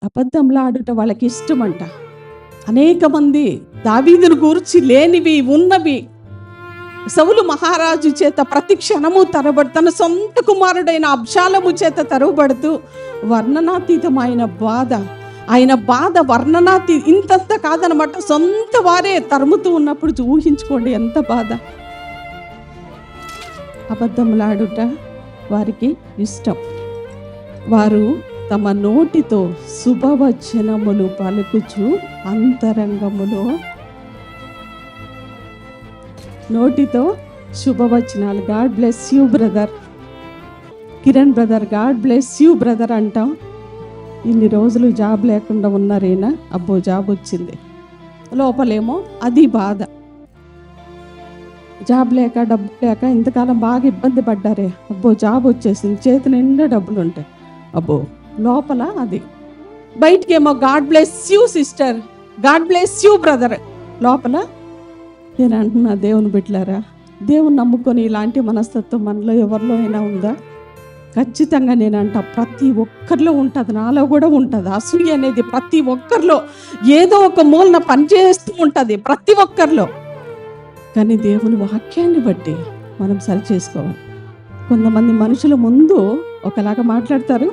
అబద్ధంలాడుట వాళ్ళకి ఇష్టమంట. అనేక మంది దావీదును గూర్చి లేనివి ఉన్నవి సౌలు మహారాజు చేత ప్రతి క్షణము తరబడు, తన సొంత కుమారుడైన అబ్షాలోము చేత తరబడుతూ వర్ణనాతీతమైన బాధ, ఆయన బాధ ఇంతంత కాదనమాట. సొంత వారే తరుముతూ ఉన్నప్పుడు ఊహించుకోండి ఎంత బాధ. అబద్ధములాడుట వారికి ఇష్టం. వారు తమ నోటితో శుభవచనములు పలుకుచు అంతరంగములో, నోటితో శుభవచనాలు, God bless you brother, Kiran brother, God bless you brother అంటాం. ఇన్ని రోజులు జాబ్ లేకుండా ఉన్నారేనా, అబ్బో జాబ్ వచ్చింది. లోపలేమో అది బాధ, జాబ్ లేక డబ్బు లేక ఇంతకాలం బాగా ఇబ్బంది పడ్డారే, అబ్బో జాబ్ వచ్చేసింది, చేతి నిండా డబ్బులు ఉంటాయి, అబ్బో లోపల అది. బయటికేమో God bless you sister, God bless you brother, లోపల. నేను అంటున్నా దేవుని బిడ్డలారా, దేవుని నమ్ముకొని ఇలాంటి మనస్తత్వం మనలో ఎవరిలో అయినా ఉందా? ఖచ్చితంగా నేనంట ప్రతి ఒక్కరిలో ఉంటుంది, నాలో కూడా ఉంటుంది. అసూయ అనేది ప్రతి ఒక్కరిలో ఏదో ఒక మూలన పనిచేస్తూ ఉంటుంది, ప్రతి ఒక్కరిలో. కానీ దేవుని వాక్యాన్ని బట్టి మనం సరి చేసుకోవాలి. కొంతమంది మనుషుల ముందు ఒకలాగా మాట్లాడతారు,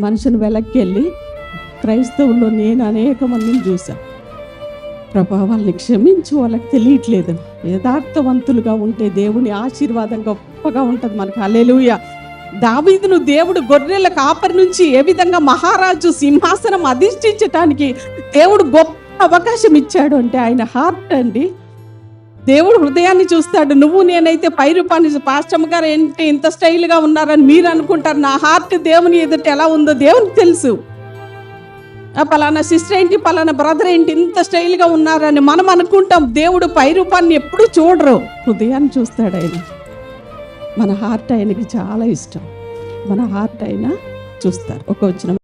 మనుషుని వెనక్కి వెళ్ళి. క్రైస్తవుల్లో నేను అనేక మందిని చూశాను. ప్రభా వాళ్ళని క్షమించు, వాళ్ళకి తెలియట్లేదు. యథార్థవంతులుగా ఉంటే దేవుని ఆశీర్వాదం గొప్పగా ఉంటుంది మనకు. హల్లెలూయా. దావీదును దేవుడు గొర్రెల కాపరి నుంచి ఏ విధంగా మహారాజు సింహాసనం అధిష్ఠించటానికి దేవుడు గొప్ప అవకాశం ఇచ్చాడు అంటే ఆయన హార్ట్ అండి. దేవుడు హృదయాన్ని చూస్తాడు. నువ్వు నేనైతే పై రూపాన్ని, పాస్టమ్ గారు ఏంటి ఇంత స్టైల్గా ఉన్నారని మీరు అనుకుంటారు. నా హార్ట్ దేవుని ఎదుట ఎలా ఉందో దేవునికి తెలుసు. పలానా సిస్టర్ ఏంటి, పలానా బ్రదర్ ఏంటి ఇంత స్టైల్గా ఉన్నారని మనం అనుకుంటాం. దేవుడు పై రూపాన్ని ఎప్పుడు చూడరు, హృదయాన్ని చూస్తాడు ఆయన. మన హార్ట్ ఆయనకి చాలా ఇష్టం. మన హార్ట్ ఆయన చూస్తారు. ఒక వచనం